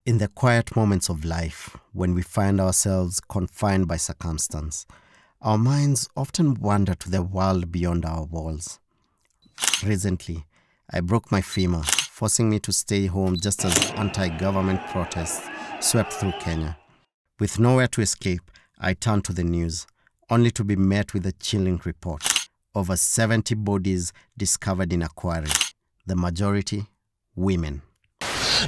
In the quiet moments of life, when we find ourselves confined by circumstance, our minds often wander to the world beyond our walls. Recently, I broke my femur, forcing me to stay home just as anti-government protests swept through Kenya. With nowhere to escape, I turned to the news, only to be met with a chilling report. Over 70 bodies discovered in a quarry, the majority women.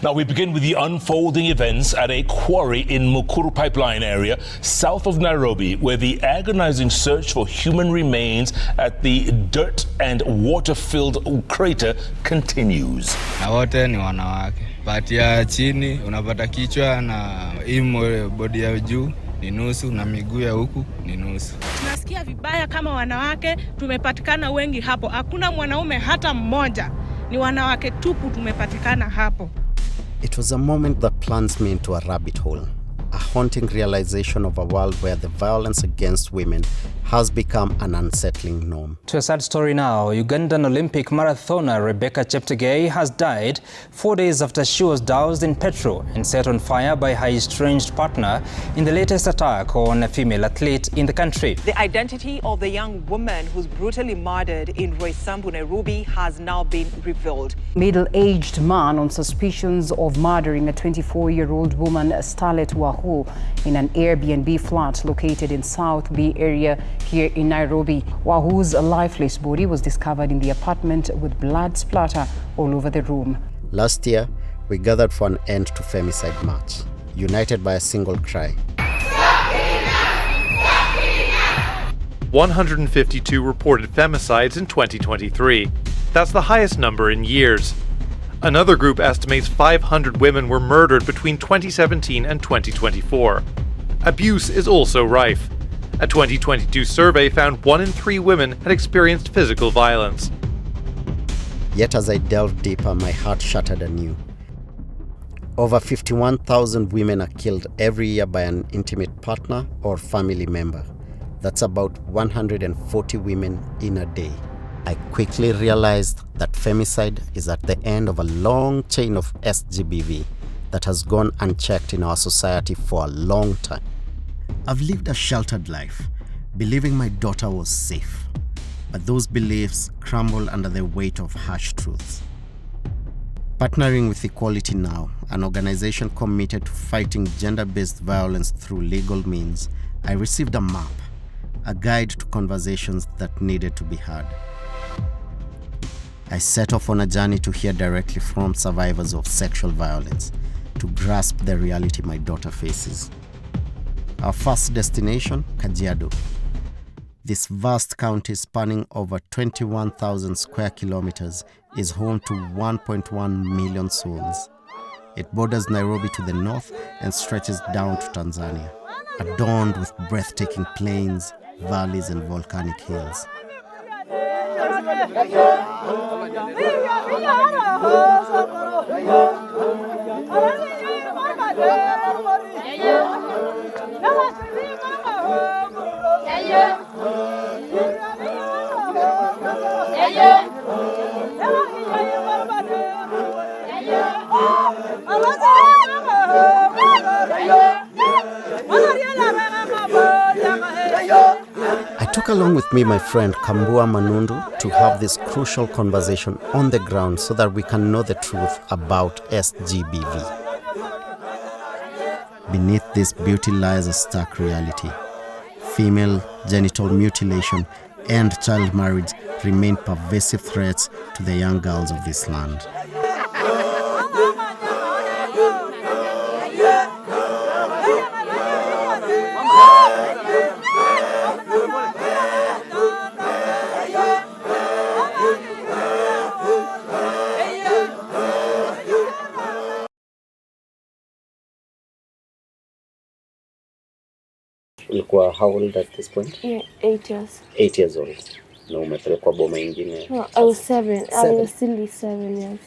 Now we begin with the unfolding events at a quarry in Mukuru Pipeline area, south of Nairobi, where the agonizing search for human remains at the dirt and water-filled crater continues. Na wote ni wanawake. Pati ya chini unapata kichwa na body ya juu ni nusu na miguu ya huku ni nusu. Tunasikia vibaya kama wanawake tumepatikana wengi hapo. Hakuna mwanaume hata mmoja. Ni wanawake tupu tumepatikana hapo. It was a moment that plunged me into a rabbit hole, a haunting realization of a world where the violence against women has become an unsettling norm. To a sad story now, Ugandan Olympic marathoner Rebecca Cheptegei has died 4 days after she was doused in petrol and set on fire by her estranged partner in the latest attack on a female athlete in the country. The identity of the young woman who's brutally murdered in Roysambu, Nairobi has now been revealed. Middle-aged man on suspicions of murdering a 24-year-old woman, Starlet Wahu, in an Airbnb flat located in South Bay area here in Nairobi. Wahu's lifeless body was discovered in the apartment with blood splatter all over the room. Last year, we gathered for an end to femicide march, united by a single cry. 152 reported femicides in 2023. That's the highest number in years. Another group estimates 500 women were murdered between 2017 and 2024. Abuse is also rife. A 2022 survey found 1 in 3 women had experienced physical violence. Yet as I delved deeper, my heart shattered anew. Over 51,000 women are killed every year by an intimate partner or family member. That's about 140 women in a day. I quickly realized that femicide is at the end of a long chain of SGBV that has gone unchecked in our society for a long time. I've lived a sheltered life, believing my daughter was safe. But those beliefs crumble under the weight of harsh truths. Partnering with Equality Now, an organization committed to fighting gender-based violence through legal means, I received a map, a guide to conversations that needed to be had. I set off on a journey to hear directly from survivors of sexual violence, to grasp the reality my daughter faces. Our first destination, Kajiado. This vast county spanning over 21,000 square kilometers is home to 1.1 million souls. It borders Nairobi to the north and stretches down to Tanzania, adorned with breathtaking plains, valleys, and volcanic hills. I took along with me my friend Kambua Manundu to have this crucial conversation on the ground so that we can know the truth about SGBV. Beneath this beauty lies a stark reality. Female genital mutilation and child marriage remain pervasive threats to the young girls of this land. Ulikuwa how old at this point? Yeah, 8 years. 8 years old. Na umepelekwa boma ingine? No, I was 7. I was still 7 years.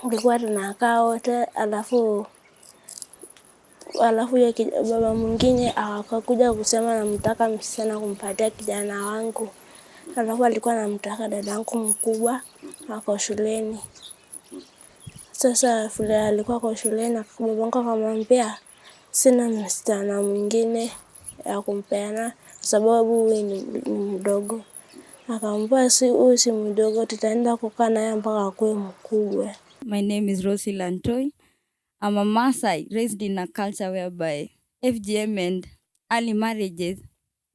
Tulikuwa tunakaa wote alafu ya baba mwingine akakuja kusema namtaka msichana kumpatia kijana wangu. Alafu alikuwa anamtaka dadangu mkubwa wako shuleni. Sasa vile alikuwa kwa shuleni babangu akamwambia sina msichana mwingine ya kumpeana kwa sababu huyu ni mdogo. Akamwambia huyu si mdogo, tutaenda kukaa naye mpaka akuwe mkubwa. My name is Rosie Lantoi. I'm a Maasai raised in a culture whereby FGM and early marriages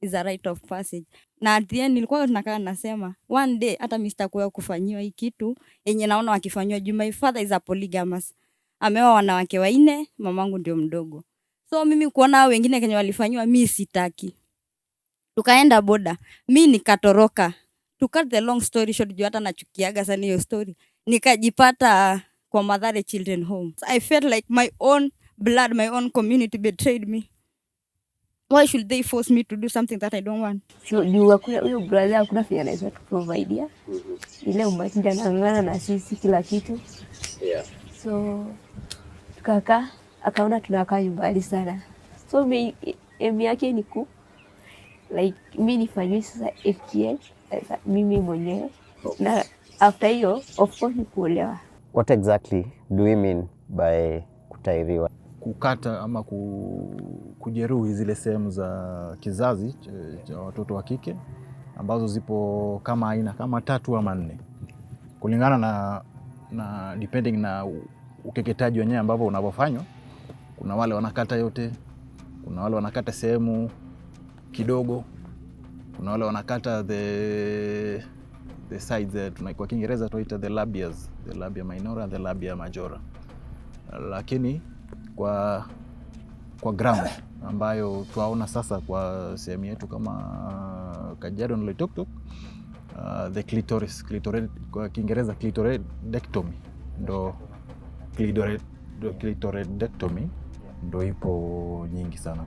is a rite of passage. Na at the end nilikuwa tunakaa nasema one day hata mimi sitakuwa kufanyiwa hii kitu yenye naona wakifanywa juu my father is a polygamous. Ameoa wanawake 4, mamangu ndio mdogo. So mimi kuona wengine kenye walifanywa mimi sitaki. Tukaenda boda. Mimi nikatoroka. To cut the long story short, juu hata nachukiaga sana hiyo story. Nikajipata kwa Mathare Children Home. I felt like my own blood, my own community betrayed me. Why should they force me to do something that I don't want? So juu hakuna huyo brother hakuna fanya anaweza kuprovidea. Ile umatinda nangana na sisi kila kitu. Yeah. So kaka akaona tunakaa nyumbani sana. So mimi yake ni like mimi nifanywe sasa FGM mimi mwenyewe. Na after hiyo of course ni kuolewa. What exactly do we mean by kutairiwa? Kukata ama kujeruhi zile sehemu za kizazi cha watoto wa kike ambazo zipo kama aina kama 3 ama 4 kulingana na depending na ukeketaji wenyewe ambao unavyofanywa. Kuna wale wanakata yote, kuna wale wanakata sehemu kidogo, kuna wale wanakata the sides, kwa Kiingereza tunaita the labias, the labia minora and the labia majora. Lakini kwa ground ambayo tuaona sasa kwa sehemu yetu kama Kajiado na Loitoktok, the clitoris, kwa Kiingereza clitoridectomy ndo clitoridectomy ndo ipo nyingi sana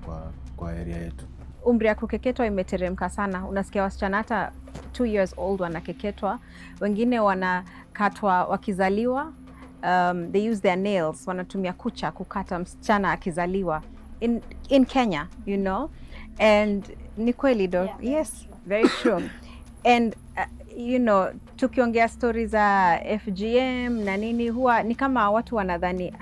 kwa area yetu. Umri ya kukeketwa imeteremka sana. Unasikia wasichana hata 2 years old wanakeketwa, wengine wanakatwa wakizaliwa. They use their nails, wanatumia kucha kukata msichana akizaliwa in Kenya, you know. And ni kweli do. Yeah. Yes, very true. And you know, tukiongea stories za FGM na nini, huwa ni kama watu wanadhani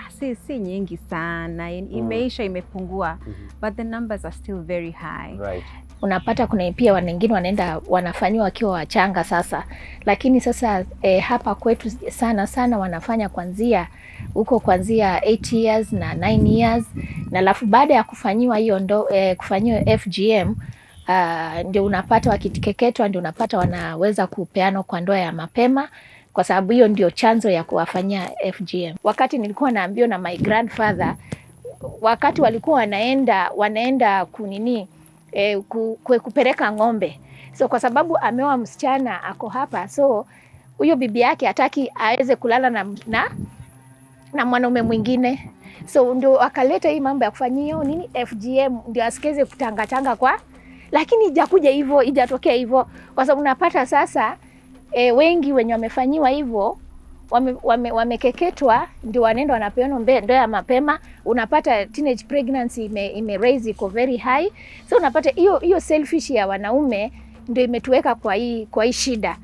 si nyingi sana, imeisha, imepungua, but the numbers are still very high. Right. Unapata kuna pia wengine wanaenda wanafanywa wakiwa wachanga sasa, lakini sasa hapa kwetu sana wanafanya kuanzia 8 years na 9 years, na alafu baada ya kufanyiwa hiyo kufanyiwa FGM ndio unapata wakikeketwa, ndio unapata wanaweza kupeana kwa ndoa ya mapema, kwa sababu hiyo ndio chanzo ya kuwafanyia FGM. Wakati nilikuwa naambiwa na my grandfather, wakati walikuwa wanaenda kunini kupeleka ng'ombe, so kwa sababu ameoa msichana ako hapa, so huyo bibi yake hataki aweze kulala na mwanaume mwingine, so ndio akaleta hii mambo ya kufanyia nini FGM, ndio asikeze kutangatanga lakini ijakuja hivyo, ijatokea hivyo, kwa sababu unapata sasa wengi wenye wamefanyiwa hivyo wamekeketwa, ndio wanaenda wanapeana ndoa ya mapema. Unapata teenage pregnancy ime raise iko very high, so unapata hiyo selfish ya wanaume ndio imetuweka kwa hii shida.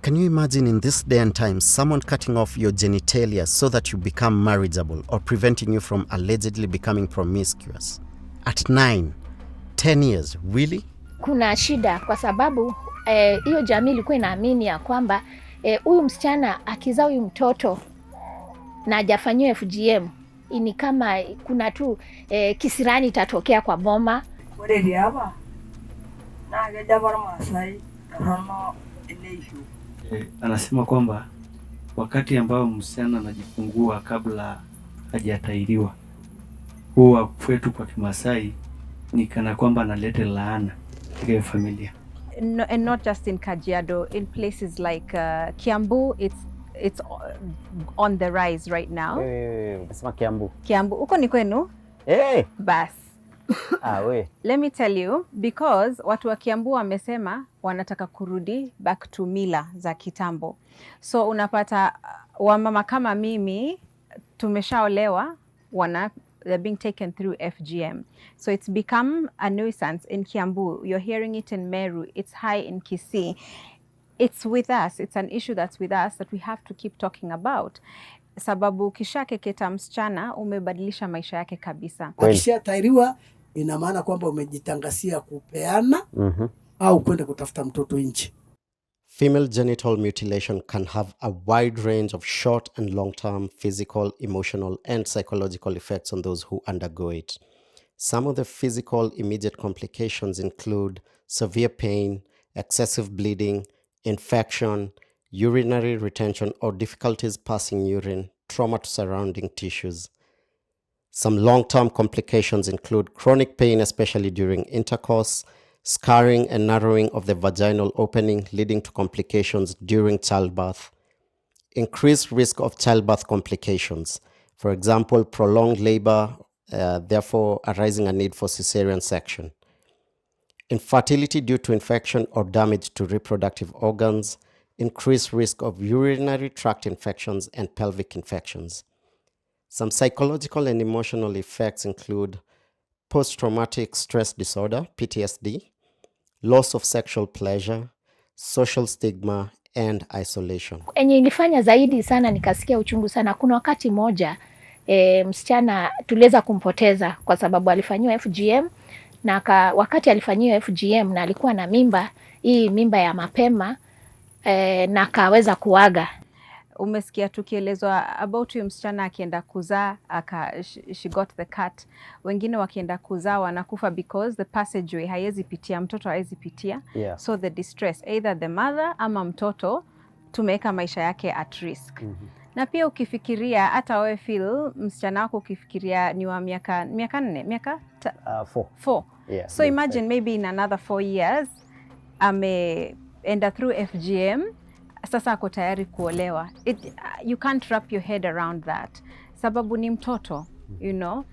Can you imagine in this day and time someone cutting off your genitalia so that you become marriageable or preventing you from allegedly becoming promiscuous at 9, 10 years? Really? Kuna shida kwa sababu hiyo jamii ilikuwa inaamini ya kwamba huyu msichana akizaa huyu mtoto na hajafanyiwa FGM ni kama kuna tu kisirani itatokea kwa boma. Anasema kwamba wakati ambao msichana anajifungua kabla hajatairiwa, huwa kwetu kwa Kimasai ni kana kwamba analeta laana katika familia. No, and not just in Kajiado, in places like Kiambu, it's on the rise right now. Unasema Kiambu? Kiambu, uko ni kwenu? Bas. Let me tell you, because watu wa Kiambu wamesema wanataka kurudi back to mila za kitambo. So unapata wamama kama mimi tumeshaolewa, they're being taken through FGM. So it's become a nuisance in Kiambu. You're hearing it in Meru. It's high in Kisii. It's with us. It's an issue that's with us that we have to keep talking about. sababu ukishakeketa msichana umebadilisha maisha yake kabisa. Akishatairiwa ina maana kwamba umejitangasia kupeana au kwenda kutafuta mtoto nje. Female genital mutilation can have a wide range of short and long-term physical, emotional, and psychological effects on those who undergo it. Some of the physical immediate complications include severe pain, excessive bleeding, infection, urinary retention or difficulties passing urine, trauma to surrounding tissues. Some long-term complications include chronic pain, especially during intercourse, scarring and narrowing of the vaginal opening leading to complications during childbirth, increased risk of childbirth complications, for example, prolonged labor, therefore arising a need for cesarean section, infertility due to infection or damage to reproductive organs, increased risk of urinary tract infections and pelvic infections. Some psychological and emotional effects include post-traumatic stress disorder, PTSD, loss of sexual pleasure, social stigma and isolation. Enye ilifanya zaidi sana nikasikia uchungu sana. Kuna wakati moja msichana tuliweza kumpoteza kwa sababu alifanyiwa FGM na wakati alifanyiwa FGM na alikuwa na mimba, hii mimba ya mapema na akaweza kuaga. Umesikia tukielezwa about huyu msichana akienda kuzaa she got the cut. Wengine wakienda kuzaa wanakufa because the passageway haiwezi pitia, mtoto haiwezi pitia. Yeah. So the distress either the mother ama mtoto tumeweka maisha yake at risk. Na pia ukifikiria hata wewe feel msichana wako ukifikiria ni wa miaka 4. Yeah, so imagine maybe in another 4 years ameenda through FGM, sasa ako tayari kuolewa. You can't wrap your head around that. Sababu ni mtoto, you know.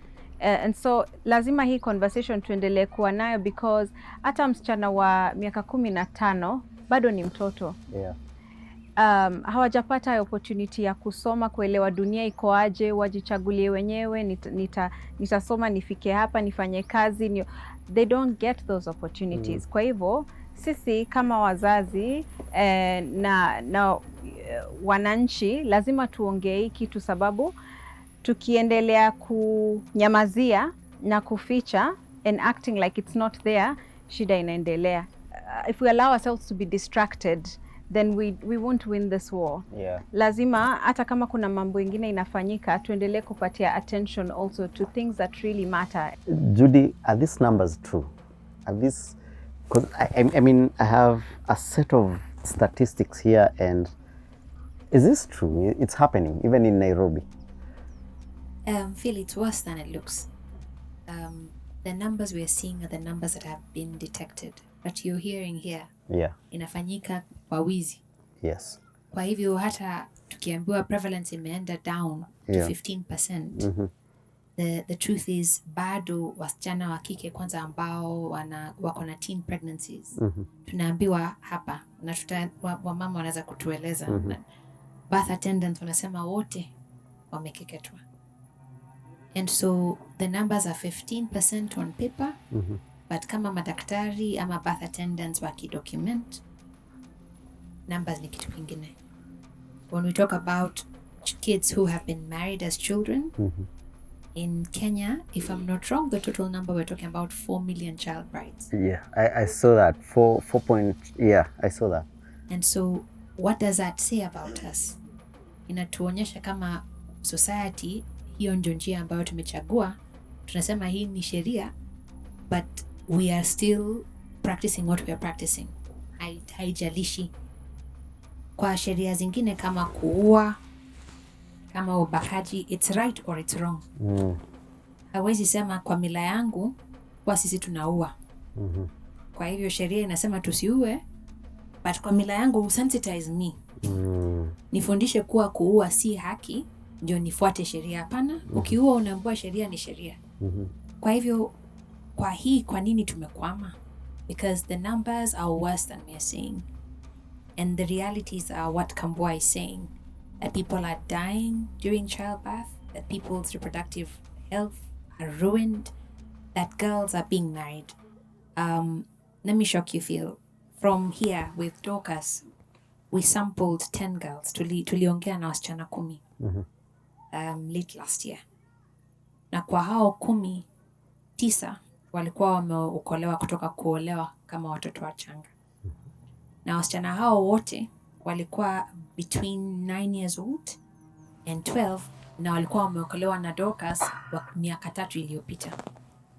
And so lazima hii conversation tuendelee kuwa nayo because hata msichana wa miaka 15 bado ni mtoto. Yeah. Hawajapata opportunity ya kusoma, kuelewa dunia iko aje, wajichagulie wenyewe, nitasoma nifike hapa, nifanye kazi. They don't get those opportunities. Kwa hivyo sisi kama wazazi na wananchi lazima tuongee kitu, sababu tukiendelea kunyamazia na kuficha and acting like it's not there, shida inaendelea. If we allow ourselves to be distracted, then we won't win this war. Yeah. Lazima hata kama kuna mambo ingine inafanyika, tuendelee kupatia attention also to things that really matter. Judy, are these numbers true? Are these, because I mean I have a set of statistics here, and is this true? It's happening even in Nairobi. Phil, it's worse than it looks. The numbers we are seeing are the numbers that have been detected, but you're hearing here. Yeah. Inafanyika kwa wizi. Yes. Kwa hivyo hata tukiambiwa prevalence imeenda down to 15%. The truth is bado wasichana wa kike kwanza ambao wako na teen pregnancies. Tunaambiwa hapa na wamama wanaweza kutueleza. Birth attendants wanasema wote wamekeketwa. And so the numbers are 15% on paper. But kama madaktari ama birth attendants wakidocument, numbers ni kitu kingine. When we talk about kids who have been married as children, in Kenya, if I'm not wrong, the total number we're talking about 4 million child brides. Yeah, I saw that. 4 point, yeah, I saw that. And so what does that say about us? Inatuonyesha kama society, hiyo ndio njia ambayo tumechagua. Tunasema hii ni sheria, but we are still practicing what we are practicing. Haijalishi. Kwa sheria zingine kama kuua, kama ubakaji, it's right or it's wrong. Hawezi sema kwa mila yangu kwa sisi tunaua. Kwa hivyo sheria inasema tusiue, but kwa mila yangu sensitize me. Nifundishe kuwa kuua si haki, ndio nifuate sheria. Hapana, ukiua unaambiwa sheria ni sheria. Kwa hivyo kwa nini tumekwama? Because the numbers are worse than we are saying. And the realities are what Kambua is saying. That people are dying during childbirth, that people's reproductive health are ruined, that girls are being married. Let me shock you, Phil. From here with Dorcas, we sampled 10 girls. Tuliongea na wasichana 10. late last year. Na kwa hao 9 walikuwa wameokolewa kutoka kuolewa kama watoto wachanga. Na wasichana hao wote walikuwa between 9 years old and 12 na walikuwa wameokolewa na Dorcas miaka 3 iliyopita.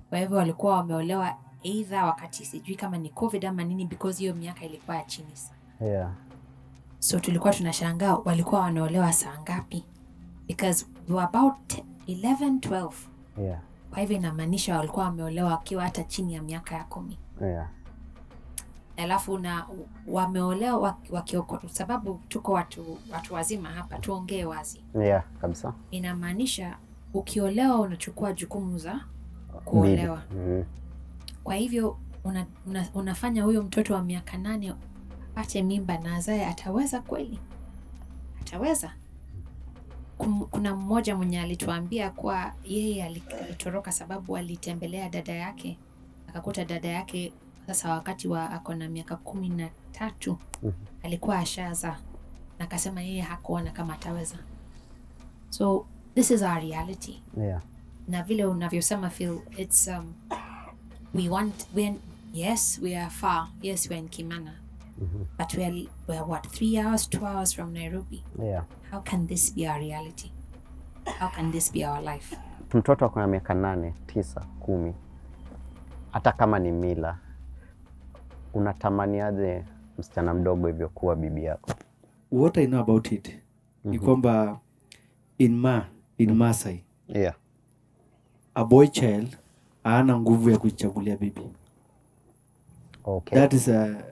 Kwa hivyo walikuwa wameolewa either wakati sijui kama ni COVID ama nini, because hiyo miaka ilikuwa ya chini sana. Yeah. So tulikuwa tunashangaa walikuwa wanaolewa saa ngapi, because we were about 11, 12. Yeah. Kwa hivyo inamaanisha walikuwa wameolewa wakiwa hata chini ya miaka ya 10. Yeah. Alafu na wameolewa wakioko, sababu tuko watu wazima hapa, tuongee wazi. Yeah, kabisa. Inamaanisha ukiolewa unachukua jukumu za kuolewa. Kwa hivyo unafanya huyo mtoto wa miaka 8 apate mimba na azae, ataweza kweli? Ataweza? Kuna mmoja mwenye alituambia kwa yeye alitoroka sababu alitembelea dada yake, akakuta dada yake sasa wakati ako na miaka 13 alikuwa ashazaa, na akasema yeye hakuona kama ataweza. So this is our reality. Yeah. Na vile unavyosema Phil, it's yes, we are far. Yes, we're in Kimana. But we're what, 3 hours, 2 hours from Nairobi? Yeah. How can this be our reality? How can this be our life? Mtoto ako na miaka 8, 9, 10. Hata kama ni mila, unatamaniaje msichana mdogo hivyo kuwa bibi yako? What I know about it ni kwamba in Maasai, yeah, a boy child hana nguvu ya kuchagulia bibi. Okay. That is a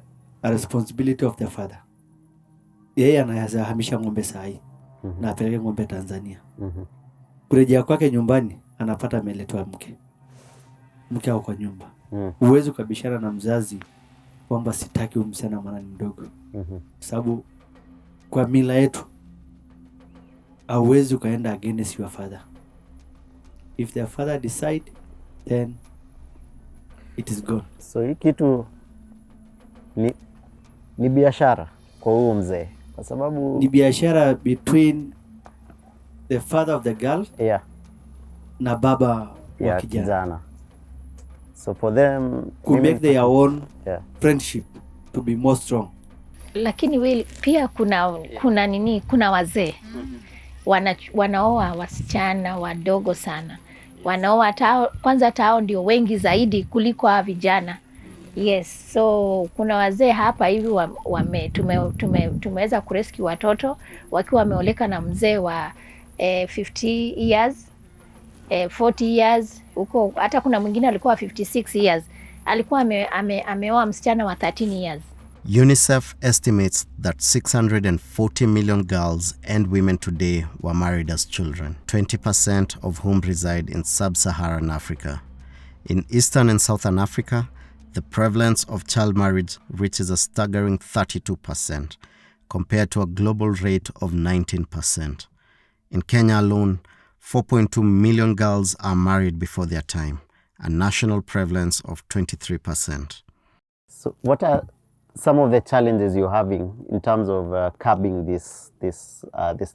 responsibility of the father. Yeye anaweza hamisha ng'ombe sahi na apeleke ng'ombe Tanzania. Kurejea kwake nyumbani anapata ameletwa mke au kwa nyumba. Uwezo kabishana na mzazi kwamba sitaki umsichana maana ni mdogo. Sababu kwa mila yetu hauwezi ukaenda against your father. If their father decide, then it is gone. So hii kitu ni biashara kwa huyo mzee, kwa sababu ni biashara between the father of the girl, yeah, na baba wa kijana. So for them to make their own friendship to be more strong. Lakini pia kuna wazee wanaoa wasichana wadogo sana, wanaoa kwanza tao ndio wengi zaidi kuliko hawa vijana. Yes, so kuna wazee hapa hivi tumeweza kurescue watoto wakiwa wameoleka na mzee wa 50 years, 40 years huko. Hata kuna mwingine alikuwa 56 years, alikuwa ameoa msichana wa 13 years. UNICEF estimates that 640 million girls and women today were married as children, 20% of whom reside in sub-Saharan Africa. In Eastern and Southern Africa, the prevalence of child marriage reaches a staggering 32%, compared to a global rate of 19%. In Kenya alone, 4.2 million girls are married before their time, a national prevalence of 23%. So what are some of the challenges you're having in terms of curbing this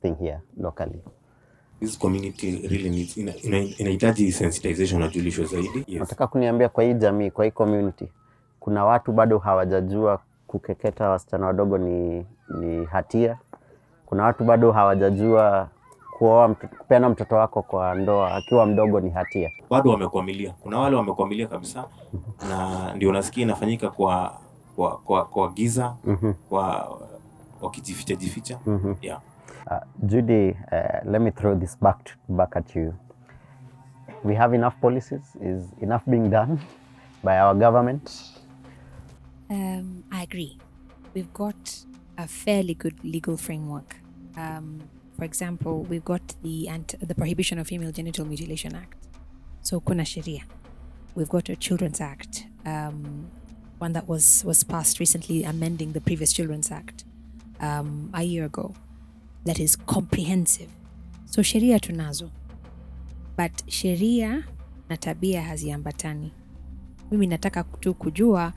thing here locally? This community really needs inahitaji sensitization na julisho zaidi. Yes. Nataka kuniambia kwa hii jamii, kwa hii community, kuna watu bado hawajajua kukeketa wasichana wadogo ni hatia. Kuna watu bado hawajajua kupeana mtoto wako kwa ndoa akiwa mdogo ni hatia. Bado wamekwamilia. Kuna wale wamekwamilia kabisa, na ndio nasikia inafanyika kwa giza, kwa wakijificha. Yeah. Judy, let me throw this back at you. We have enough policies? Is enough being done by our government? I agree. We've got a fairly good legal framework. For example, we've got the Prohibition of Female Genital Mutilation Act. So kuna sheria. We've got a Children's Act, one that was passed recently, amending the previous Children's Act a year ago. That is comprehensive. So sheria tunazo, but sheria na tabia haziambatani. Mimi nataka tu kujua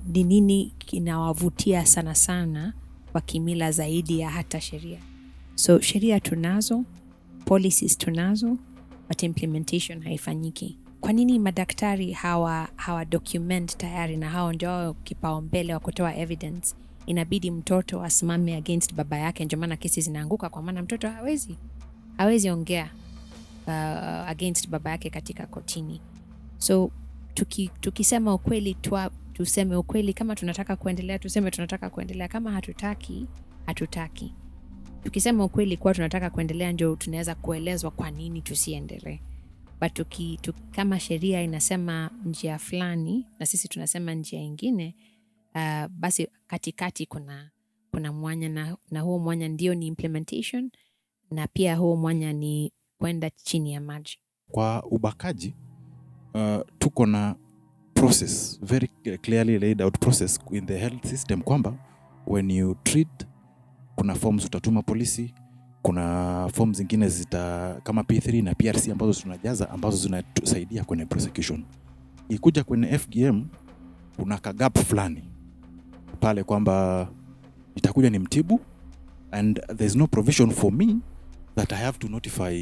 ni nini kinawavutia sana kwa kimila zaidi ya hata sheria. So sheria tunazo, policies tunazo, but implementation haifanyiki. Kwa nini madaktari hawa document tayari, na hao ndio kipaumbele wa kutoa evidence? Inabidi mtoto asimame against baba yake, ndio maana kesi zinaanguka, kwa maana mtoto hawezi ongea against baba yake katika kotini. So tukisema ukweli tuseme ukweli. Kama tunataka kuendelea tuseme tunataka kuendelea, kama hatutaki. Tukisema ukweli kwa tunataka kuendelea, ndio tunaweza kuelezwa kwa nini tusiendelee. But kama sheria inasema njia fulani na sisi tunasema njia ingine, basi katikati kuna mwanya, na huo mwanya ndio ni implementation, na pia huo mwanya ni kwenda chini ya maji. Kwa ubakaji tuko na process, very clearly laid out process in the health system, kwamba when you treat, kuna forms utatuma polisi, kuna forms zingine kama P3 na PRC ambazo tunajaza, ambazo zinatusaidia kwenye prosecution. Ikuja kwenye FGM kuna kagap fulani pale, kwamba itakuja ni mtibu, and there's no provision for me that I have to notify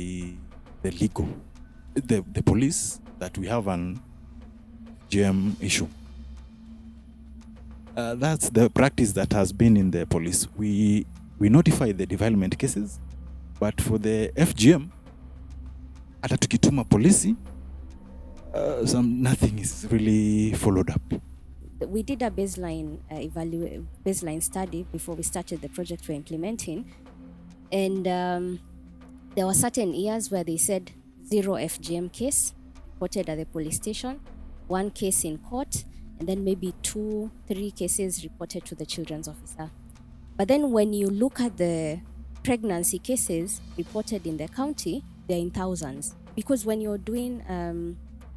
the police that we have an FGM issue. That's the practice that has been in the police. We notify the development cases, but for the FGM, hata tukituma polisi, nothing is really followed up. We did a baseline study before we started the project we're implementing, and there were certain years where they said 0 FGM case reported at the police station, 1 case in court, and then maybe 2-3 cases reported to the children's officer. But then when you look at the pregnancy cases reported in the county, they're in thousands. Because when you're doing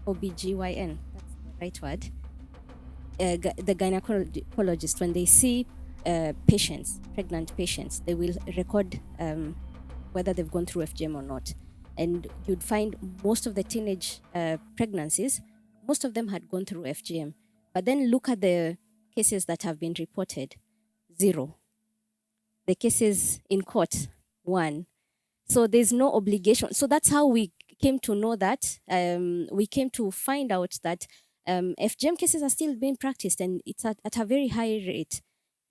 OBGYN, that's the right word, the gynecologist, when they see patients, pregnant patients, they will record whether they've gone through FGM or not. And you'd find most of the teenage pregnancies, most of them had gone through FGM. But then look at the cases that have been reported, 0. The cases in court, 1. So there's no obligation. So that's how we came to know that, we came to find out that FGM cases are still being practiced, and it's at a very high rate.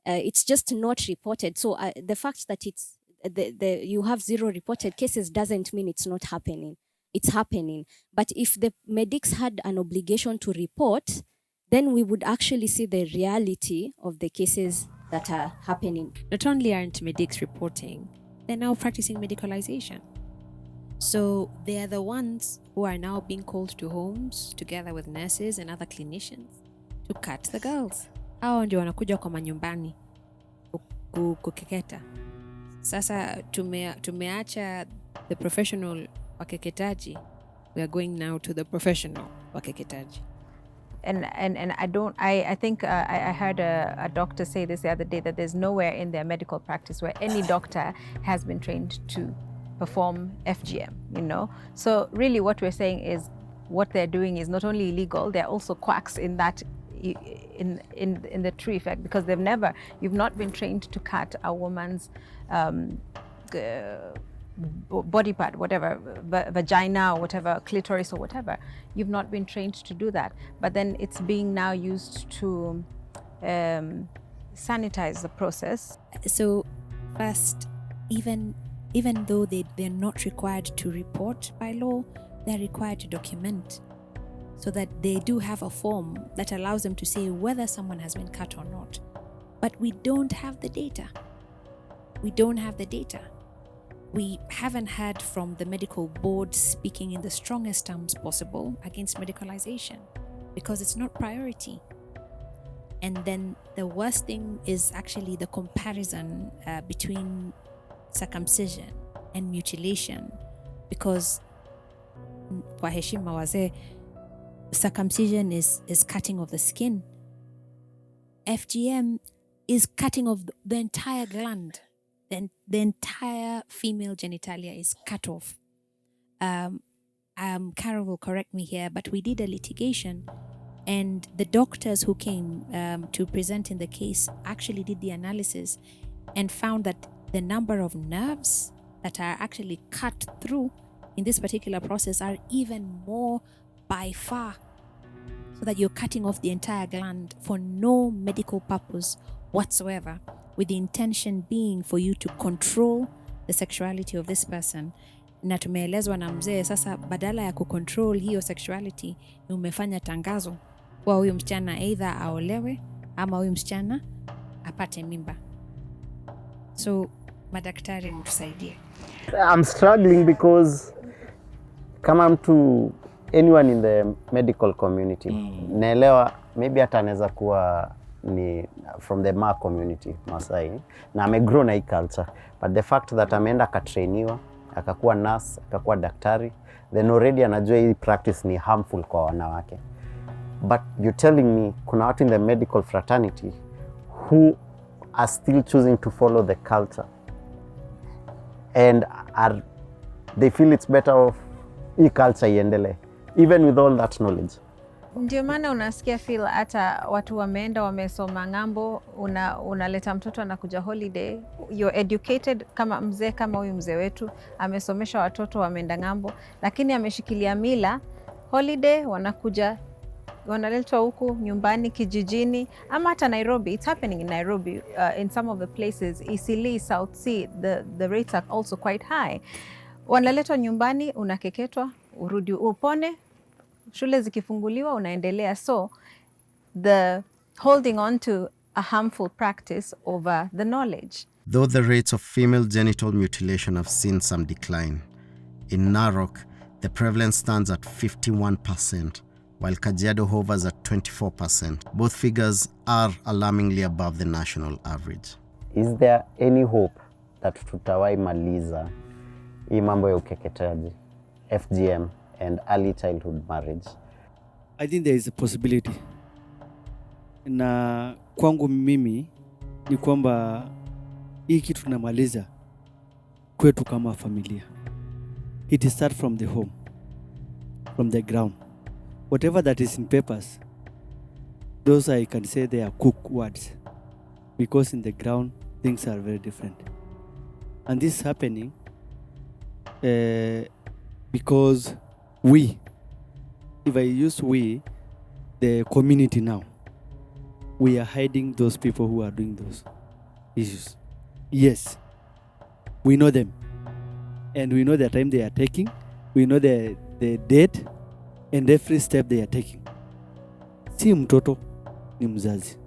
It's just not reported. So the fact that it's you have 0 reported cases doesn't mean it's not happening. It's happening. But if the medics had an obligation to report, then we would actually see the reality of the cases that are happening. Not only aren't medics reporting, they're now practicing medicalization. So they are the ones who are now being called to homes together with nurses and other clinicians to cut the girls. Hao ndio wanakuja kwa manyumbani kukeketa. Sasa tumeacha the professional wakeketaji. We are going now to the professional wakeketaji. And I think I heard a doctor say this the other day, that there's nowhere in their medical practice where any doctor has been trained to perform FGM, you know. So really what we're saying is what they're doing is not only illegal, they're also quacks in that, in the true effect, because you've not been trained to cut a woman's body part, whatever, vagina or whatever, clitoris or whatever. You've not been trained to do that. But then it's being now used to sanitize the process. So first, even though they're not required to report by law, they're required to document, so that they do have a form that allows them to say whether someone has been cut or not. But we don't have the data. We haven't heard from the medical board speaking in the strongest terms possible against medicalization, because it's not priority. And then the worst thing is actually the comparison between circumcision and mutilation, because kwa heshima wazee, circumcision is cutting of the skin. FGM is cutting of the entire gland. The entire female genitalia is cut off. Carol will correct me here, but we did a litigation, and the doctors who came to present in the case actually did the analysis and found that the number of nerves that are actually cut through in this particular process are even more by far, so that you're cutting off the entire gland for no medical purpose whatsoever, with the intention being for you to control the sexuality of this person. Na tumeelezwa na mzee sasa, badala ya kucontrol hiyo sexuality, ni umefanya tangazo kwa huyu msichana either aolewe ama huyu msichana apate mimba. So madaktari mtusaidie. I'm struggling because kama mtu, anyone in the medical community, naelewa maybe hata anaweza kuwa ni from the Ma community, Masai, na amegrow na hii culture, but the fact that ameenda akatrainiwa, akakuwa nurse, akakuwa daktari, then already anajua hii practice ni harmful kwa wanawake. But you're telling me kuna watu in the medical fraternity who are still choosing to follow the culture and they feel it's better off hii culture iendelee even with all that knowledge. Ndio maana unasikia feel hata watu wameenda wamesoma ng'ambo, unaleta mtoto anakuja holiday, you're educated kama mzee, kama huyu mzee wetu amesomesha watoto wameenda ng'ambo, lakini ameshikilia mila. Holiday wanakuja wanaletwa huku nyumbani kijijini, ama hata Nairobi. It's happening in Nairobi, in some of the places, Eastleigh, South Sea, the rates are also quite high. Wanaletwa nyumbani, unakeketwa, urudi upone, shule zikifunguliwa unaendelea. So the holding on to a harmful practice over the knowledge. Though the rates of female genital mutilation have seen some decline, in Narok the prevalence stands at 51%, while Kajiado hovers at 24%. Both figures are alarmingly above the national average. Is there any hope that tutawai maliza hii mambo ya ukeketaji, FGM and early childhood marriage? I think there is a possibility. Na kwangu mimi ni kwamba hii kitu tunamaliza kwetu kama familia. It starts from the home, from the ground. Whatever that is in papers, those I can say they are cook words, because in the ground things are very different. And this is happening because we, if I use we, the community now, we are hiding those people who are doing those issues. Yes, we know them, and we know the time they are taking, we know the date and every step they are taking. Si mtoto, ni mzazi.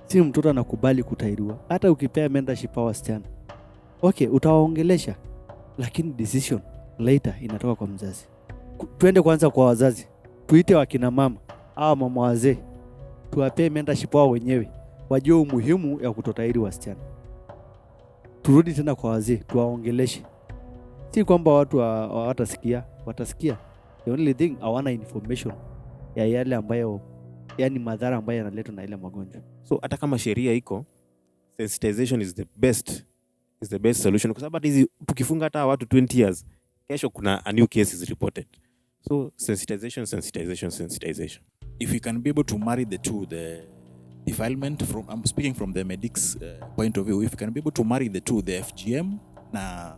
Si mtoto anakubali kutairiwa. Hata ukipea mentorship hawa wasichana, okay, utawaongelesha, lakini decision later inatoka kwa mzazi. Tuende kwanza kwa wazazi, tuite wakina mama au mama wazee, tuwapee mentorship wao wenyewe, wajue umuhimu ya kutotairi wasichana. Turudi tena kwa wazee, tuwaongeleshe. Si kwamba watu watasikia, watasikia. The only thing, hawana information ya yale ambayo, yani madhara ambayo yanaletwa na ile magonjwa. So hata kama sheria iko, sensitization is the best solution, kwa sababu hizi tukifunga hata watu 20 years, kesho kuna a new case is reported. So sensitization. If we can be able to marry the two, the defilement, from I'm speaking from the medics point of view, if we can be able to marry the two, the FGM na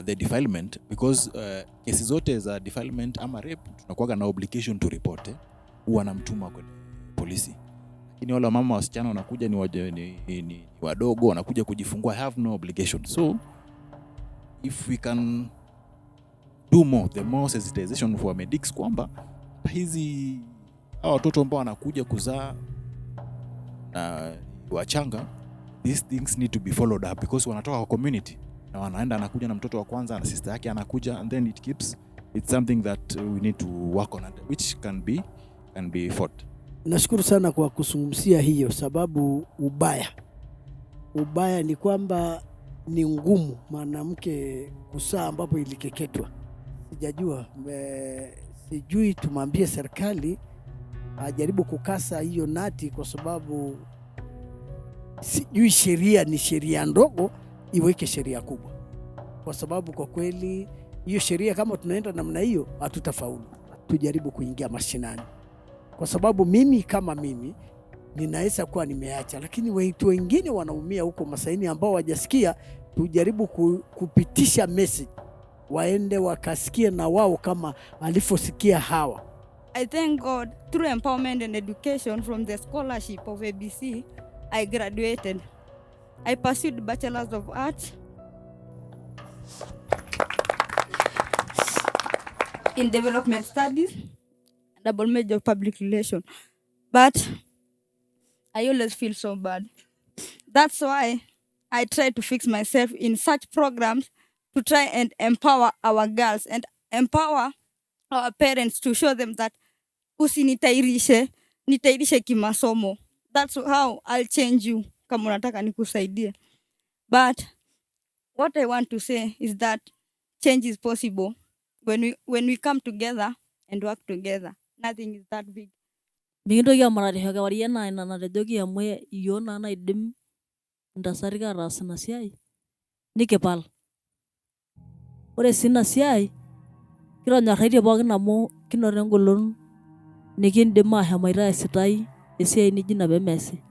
the defilement, because kesi zote za defilement ama rape tunakuwa na obligation to report, huwa namtuma kwa polisi. Lakini wale mama wasichana wanakuja ni wadogo, wanakuja kujifungua, have no obligation. So if we can do more, the more sensitization for medics, kwamba hizi hawa watoto ambao wanakuja kuzaa na wachanga, these things need to be followed up, because wanatoka kwa community na wanaenda, anakuja na mtoto wa kwanza na sister yake anakuja, and then it's something that we need to work on, which can be fought. Nashukuru sana kwa kusungumzia hiyo, sababu ubaya ni kwamba ni ngumu mwanamke kusaa ambapo ilikeketwa. Sijui tumwambie serikali ajaribu kukasa hiyo nati, kwa sababu sijui sheria ni sheria ndogo, iweke sheria kubwa, kwa sababu kwa kweli hiyo sheria kama tunaenda namna hiyo hatutafaulu. Tujaribu kuingia mashinani, kwa sababu mimi kama mimi ninaweza kuwa nimeacha, lakini watu wengine wanaumia huko Masaini ambao wajasikia tujaribu kupitisha message, waende wakasikie na wao kama alivyosikia Hawa. I thank God through empowerment and education from the scholarship of ABC, I graduated. I pursued Bachelor's of Arts in Development Studies, double major of Public Relations. But I always feel so bad. That's why I try to fix myself in such programs to try and empower our girls and empower our parents to show them that usinitairishe, nitairishe kimasomo. That's how I'll change you kama unataka nikusaidie. But what I want to say is that change is possible when we come together and work together. Nothing is that big. Mintoki amarare kewarie naa ina natejoki amu iyiok naa naidim intasati ataas ina siai nikipal. Ore sii ina siai kitonyorraitie pookin amu kinoto engolon nikindim ashomoita aasitai esiai nijo ina peemeesi.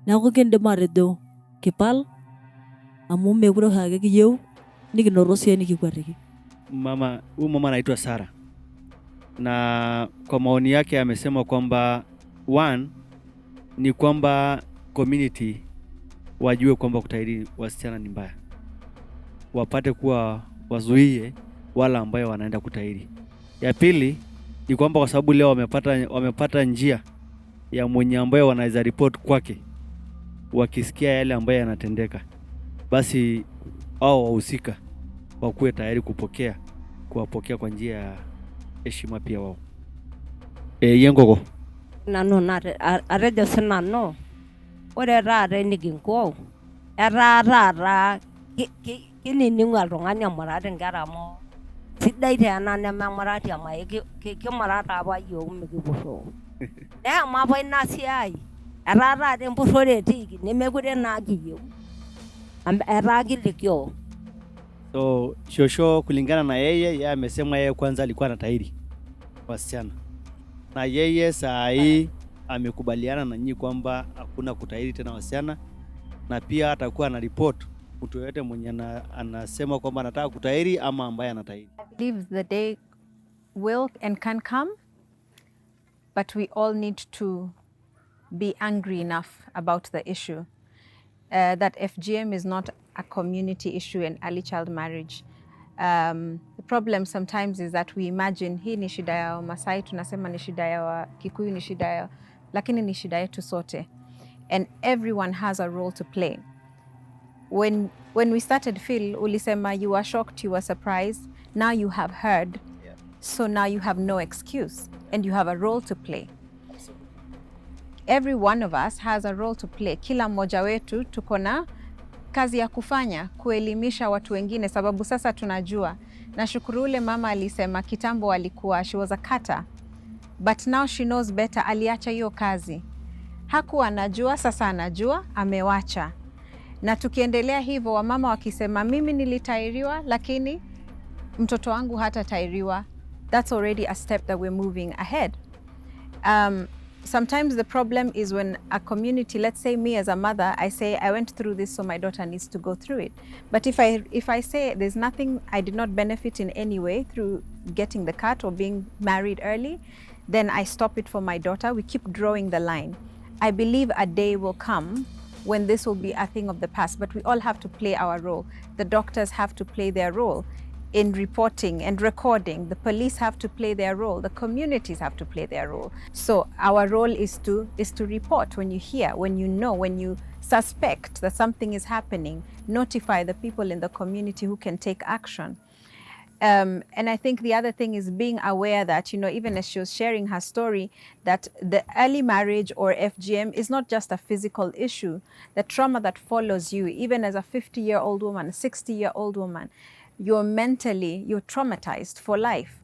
Neeku kindim atejo kipal amu mekure oshiake kiyieu nikinoto sii enikikwetiki. Huyu mama anaitwa Sara, na kwa maoni yake amesema kwamba one ni kwamba community wajue kwamba kutahiri wasichana ni mbaya, wapate kuwa wazuie wala ambayo wanaenda kutahiri. Ya pili ni kwamba kwa sababu leo wamepata njia ya mwenye ambayo wanaweza report kwake wakisikia yale ambayo yanatendeka, basi hao wahusika wakuwe tayari kuwapokea kwa njia ya heshima pia wao. Yengoko nanu atejo sinanu ore taata enikinko etaa taata kinining'u oltung'ani emurati inkera amu sidai teena nememurati amu kimurat apa yiok mikipurroo. Neema apa ina siai etaa taata empurrore etiiki nemekure naa kiyieu etaa kilikio. So shosho kulingana na yeye amesema yeye kwanza alikuwa anatahiri wasichana, na yeye saa hii amekubaliana na nyinyi kwamba hakuna kutahiri tena wasichana, na pia atakuwa ana report mtu yote mwenye anasema kwamba anataka kutahiri ama ambaye anatahiri. I believe the day will and can come, but we all need to be angry enough about the issue that FGM is not a community issue in early child marriage. The problem sometimes is that we imagine hii ni shida ya Masai, tunasema ni shida ya Kikuyu, ni shida ya, lakini ni shida yetu sote, and everyone has a role to play. When we started Phil, ulisema you were shocked, you were surprised, now you have heard, so now you have no excuse and you have a role to play. Every one of us has a role to play. Kila mmoja wetu tuko na kazi ya kufanya kuelimisha watu wengine, sababu sasa tunajua. Nashukuru ule mama alisema kitambo alikuwa she was a cutter, but now she knows better. Aliacha hiyo kazi, hakuwa anajua, sasa anajua, amewacha. Na tukiendelea hivyo, wamama wakisema mimi nilitairiwa lakini mtoto wangu hatatairiwa, that's already a step that we're moving ahead. Sometimes the problem is when a community, let's say me as a mother, I say I went through this so my daughter needs to go through it. But if I say there's nothing, I did not benefit in any way through getting the cut or being married early, then I stop it for my daughter. We keep drawing the line. I believe a day will come when this will be a thing of the past, but we all have to play our role. The doctors have to play their role in reporting and recording. The police have to play their role. The communities have to play their role. So our role is to report when you hear, when you know, when you suspect that something is happening, notify the people in the community who can take action. And I think the other thing is being aware that, even as she was sharing her story, that the early marriage or FGM is not just a physical issue. The trauma that follows you, even as a 50-year-old woman, a 60-year-old woman, you're traumatized for life,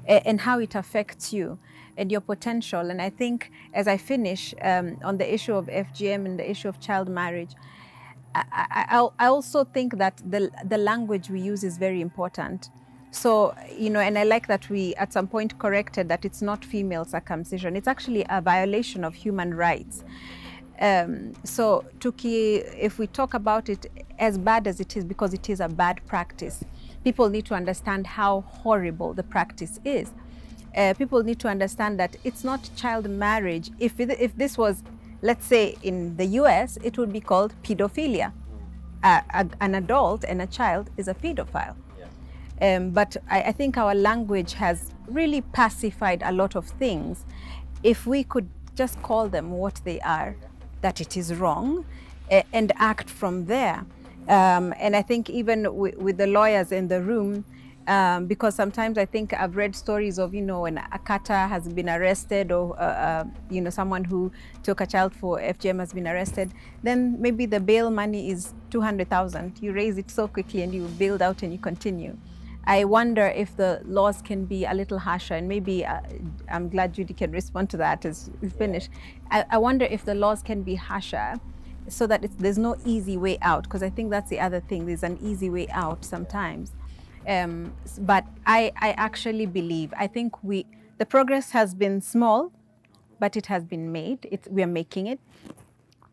and how it affects you and your potential. And I think as I finish on the issue of FGM and the issue of child marriage, I also think that the language we use is very important. So, and I like that we at some point corrected that it's not female circumcision. It's actually a violation of human rights. So if we talk about it as bad as it is, because it is a bad practice, people need to understand how horrible the practice is. People need to understand that it's not child marriage. If this was, let's say, in the US, it would be called pedophilia. An adult and a child is a pedophile. But I think our language has really pacified a lot of things. If we could just call them what they are, that it is wrong, and act from there. And I think even with the lawyers in the room, because sometimes I think I've read stories of, when a kata has been arrested, or someone who took a child for FGM has been arrested, then maybe the bail money is 200,000. You raise it so quickly and you build out and you continue. I wonder if the laws can be a little harsher, and maybe I'm glad Judy can respond to that as we finish. I wonder if the laws can be harsher, so that there's no easy way out, because I think that's the other thing. There's an easy way out sometimes. But I actually believe, I think the progress has been small, but it has been made. We are making it.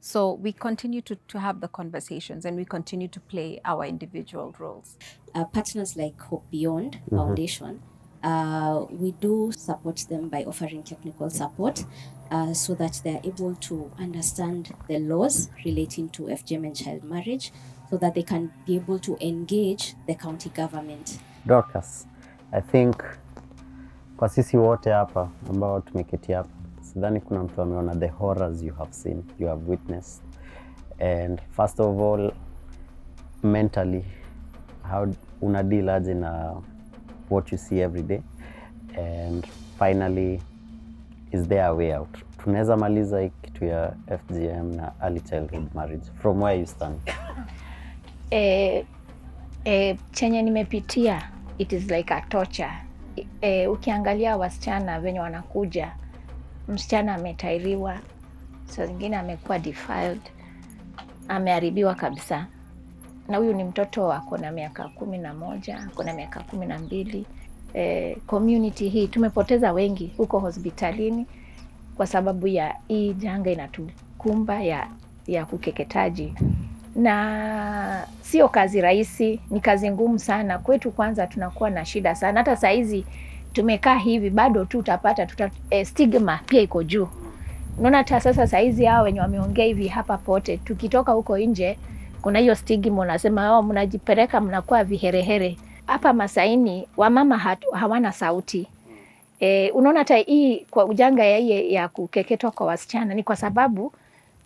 So we continue to have the conversations, and we continue to play our individual roles. Partners like Hope Beyond Foundation, we do support them by offering technical support so that they're able to understand the laws relating to FGM and child marriage, so that they can be able to engage the county government. Dorcas, I think kwa sisi wote hapa ambao tumeketi hapa, sidhani kuna mtu ameona the horrors you have seen, you have witnessed. And first of all, mentally, how una deal aje na what you see every day? And finally, is there a way out? Tunaweza maliza hii kitu ya FGM na early childhood marriage from where you stand? Chenye nimepitia, it is like a torture. Ukiangalia wasichana venye wanakuja, msichana ametairiwa, saa zingine amekuwa defiled, ameharibiwa kabisa. Na huyu ni mtoto wako na miaka 11, ako na miaka 12. Community hii tumepoteza wengi huko hospitalini kwa sababu ya hii janga inatukumba ya kukeketaji. Na sio kazi rahisi, ni kazi ngumu sana. Kwetu kwanza tunakuwa na shida sana. Hata saa hizi tumekaa hivi bado tu utapata stigma pia iko juu. Unaona hata sasa saa hizi hao wenye wameongea hivi hapa pote, tukitoka huko nje kuna hiyo stigma, unasema mnajipeleka mnakuwa viherehere. Hapa Masaini wamama hawana sauti. Unaona hata hii kwa ujanga ya kukeketwa kwa wasichana ni kwa sababu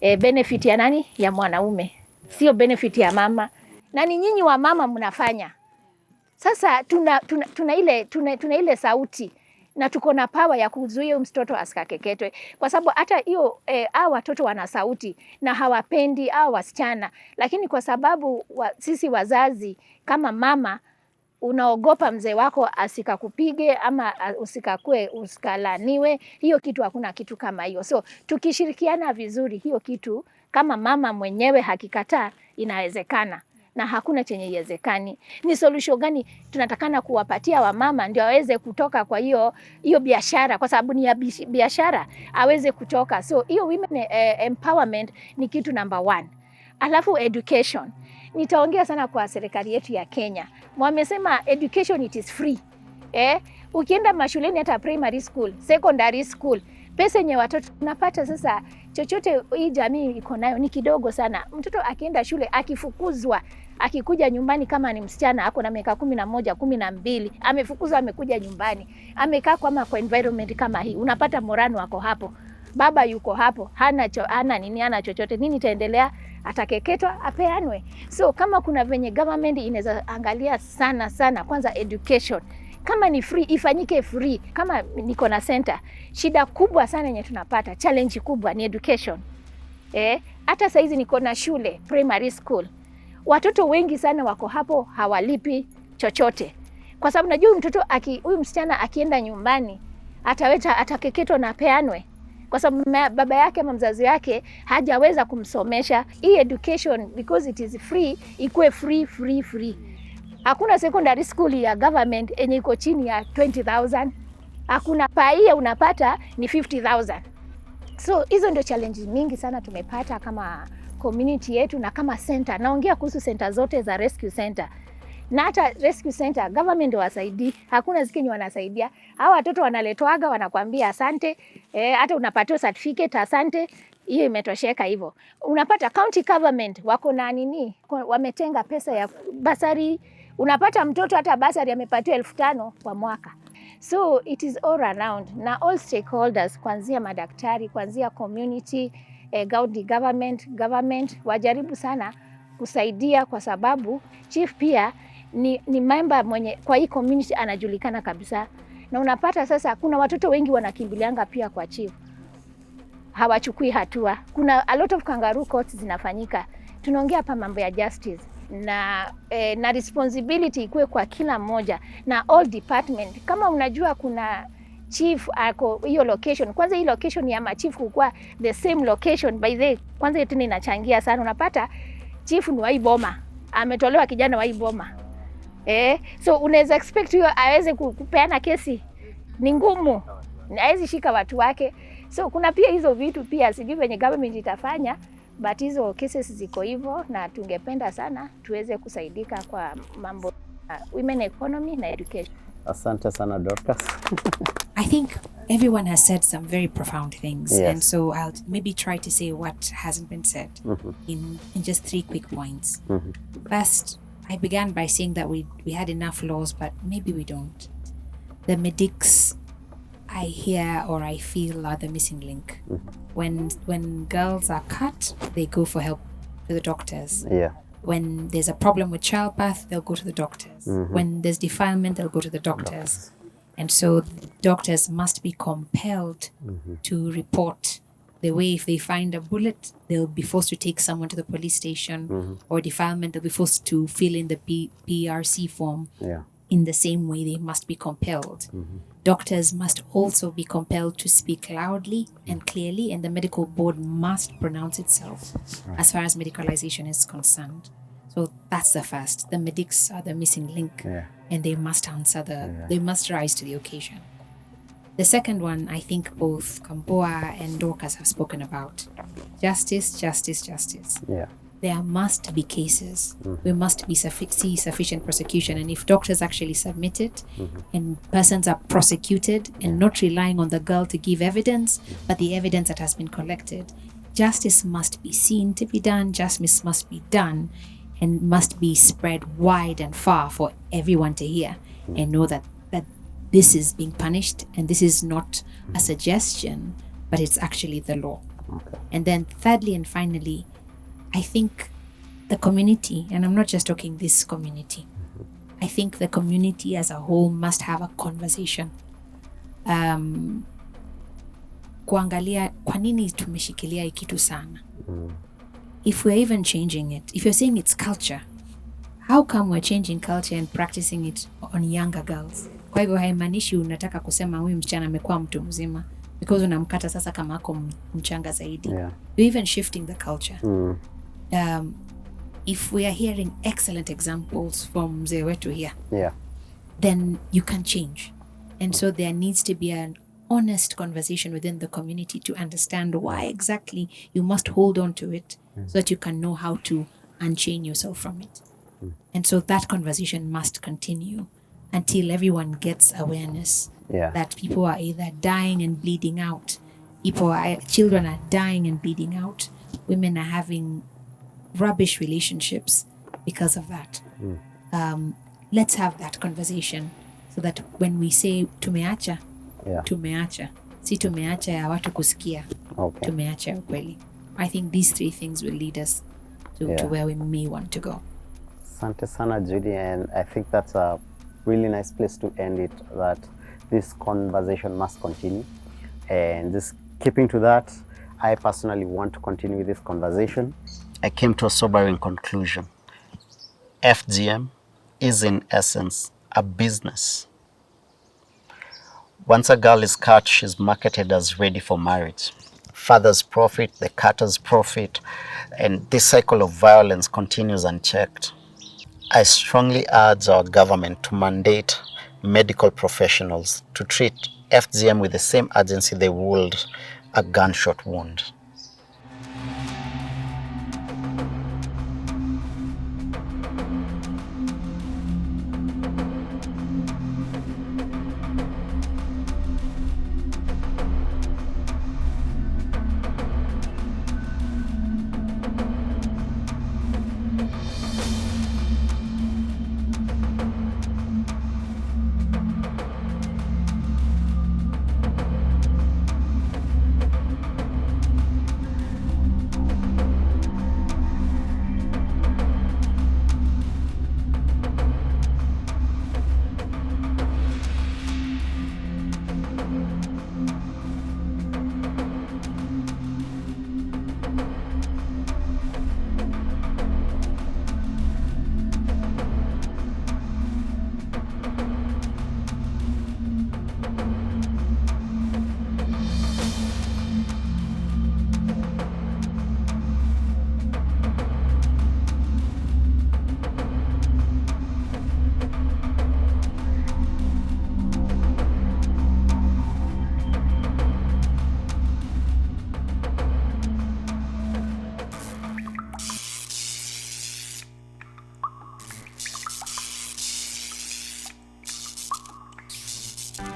benefit ya nani? Ya mwanaume. Sio benefit ya mama. Na ni nyinyi wa mama mnafanya. Sasa tuna ile sauti na tuko na power ya kuzuia mtoto asikakeketwe, kwa sababu hata hiyo hao watoto wana sauti na hawapendi hao wasichana, lakini kwa sababu sisi wazazi kama mama unaogopa mzee wako asikakupige ama usikalaniwe, hiyo kitu hakuna kitu kama hiyo. So tukishirikiana vizuri, hiyo kitu kama mama mwenyewe hakikataa inawezekana, na hakuna chenye iwezekani. Ni solution gani tunatakana kuwapatia wamama ndio aweze kutoka kwa hiyo biashara, kwa sababu ni ya biashara, aweze kutoka. So hiyo women empowerment ni kitu number 1. Alafu education. Nitaongea sana kwa serikali yetu ya Kenya. Wamesema education it is free. Ukienda mashuleni hata primary school, secondary school, pesa yenye watoto unapata sasa, chochote hii jamii iko nayo ni kidogo sana. Mtoto akienda shule akifukuzwa, akikuja nyumbani kama ni msichana ako na miaka 11, 12, amefukuzwa, amekuja nyumbani, amekaa kwa environment kama hii, unapata morano wako hapo, baba yuko hapo, hana chochote, nini itaendelea? Atakeketwa, apeanwe. So kama kuna venye government inaweza angalia sana kwanza education, kama ni free ifanyike free. Kama niko na center, shida kubwa sana yenye tunapata, challenge kubwa ni education. Hata saizi niko na shule primary school, watoto wengi sana wako hapo hawalipi chochote, kwa sababu najua huyu msichana akienda nyumbani atakeketwa na peanwe, kwa sababu baba yake ama mzazi yake hajaweza kumsomesha. Hii education because it is free, ikuwe free. Hakuna secondary school ya government yenye iko chini ya 20,000. Hakuna. Paia unapata ni 50,000. So hizo ndio challenges mingi sana tumepata kama community yetu na kama center. Naongea kuhusu center zote za rescue center. Na hata rescue center government wasaidii, hakuna zikenye wanasaidia. Hao watoto wanaletwaga wanakuambia asante, hata unapatiwa certificate asante, hiyo imetosheka hivyo. Unapata county government wako na nini, wametenga pesa ya basari, unapata mtoto hata basari amepatiwa 5,000 kwa mwaka. So it is all around na all stakeholders, kuanzia madaktari, kuanzia community, county government wajaribu sana kusaidia, kwa sababu chief pia ni member mwenye kwa hii community anajulikana kabisa. Na unapata sasa kuna watoto wengi wanakimbilianga pia kwa chief, hawachukui hatua. Kuna a lot of kangaroo courts zinafanyika. Tunaongea hapa mambo ya justice na responsibility ikuwe kwa kila mmoja na all department. Kama unajua kuna chief ako hiyo location, kwanza hii location ya machief kukua the same location, by the kwanza yote inachangia sana. Unapata chief ni wa hii boma, ametolewa kijana wa hii boma, so unaweza expect huyo aweze kupeana kesi, ni ngumu, hawezi shika watu wake. So kuna pia hizo vitu pia sijui venye government itafanya, but hizo cases ziko hivyo, na tungependa sana tuweze kusaidika kwa mambo women economy na education. Asante sana Dorcas. I think everyone has said some very profound things, Yes. and so I'll maybe try to say what hasn't been said in just 3 quick points. First, I began by saying that we had enough laws, but maybe we don't. The medics, I hear or I feel, are the missing link. When girls are cut, they go for help to the doctors. Yeah. When there's a problem with childbirth, they'll go to the doctors. When there's defilement, they'll go to the doctors. And so doctors must be compelled to report. The way if they find a bullet, they'll be forced to take someone to the police station, or defilement, they'll be forced to fill in the PRC form. Yeah. In the same way, they must be compelled. Doctors must also be compelled to speak loudly and clearly, and the medical board must pronounce itself as far as medicalization is concerned. So that's the first. The medics are the missing link, and they must answer they must rise to the occasion. The second one, I think both Kamboa and Dorcas have spoken about. Justice, justice, justice. Yeah. There must be cases. We must see sufficient prosecution. And if doctors actually submit it and persons are prosecuted and not relying on the girl to give evidence, but the evidence that has been collected, justice must be seen to be done, justice must be done, and must be spread wide and far for everyone to hear and know that this is being punished, and this is not a suggestion, but it's actually the law. And then thirdly and finally, I think the community, and I'm not just talking this community, I think the community as a whole must have a conversation. Kuangalia kwa nini tumeshikilia hii kitu sana. If we're even changing it, if you're saying it's culture, how come we're changing culture and practicing it on younger girls? Kwa hivyo haimaanishi unataka kusema huyu msichana amekuwa mtu mzima because unamkata sasa kama ako mchanga zaidi. You're even shifting the culture. If we are hearing excellent examples from mzee wetu here, then you can change. And so there needs to be an honest conversation within the community to understand why exactly you must hold on to it so that you can know how to unchain yourself from it. And so that conversation must continue until everyone gets awareness that people are either dying and bleeding out, children are dying and bleeding out, women are having rubbish relationships because of that. Let's have that conversation so that when we say tumeacha, tumeacha, si tumeacha ya watu kusikia, tumeacha ya ukweli. I think these 3 things will lead us to where we may want to go. Asante sana Judy, and I think that's a really nice place to end it, that this conversation must continue. And just keeping to that, I personally want to continue with this conversation. I came to a sobering conclusion. FGM is in essence a business. Once a girl is cut, she's marketed as ready for marriage. Fathers profit, the cutters profit, and this cycle of violence continues unchecked. I strongly urge our government to mandate medical professionals to treat FGM with the same urgency they would a gunshot wound.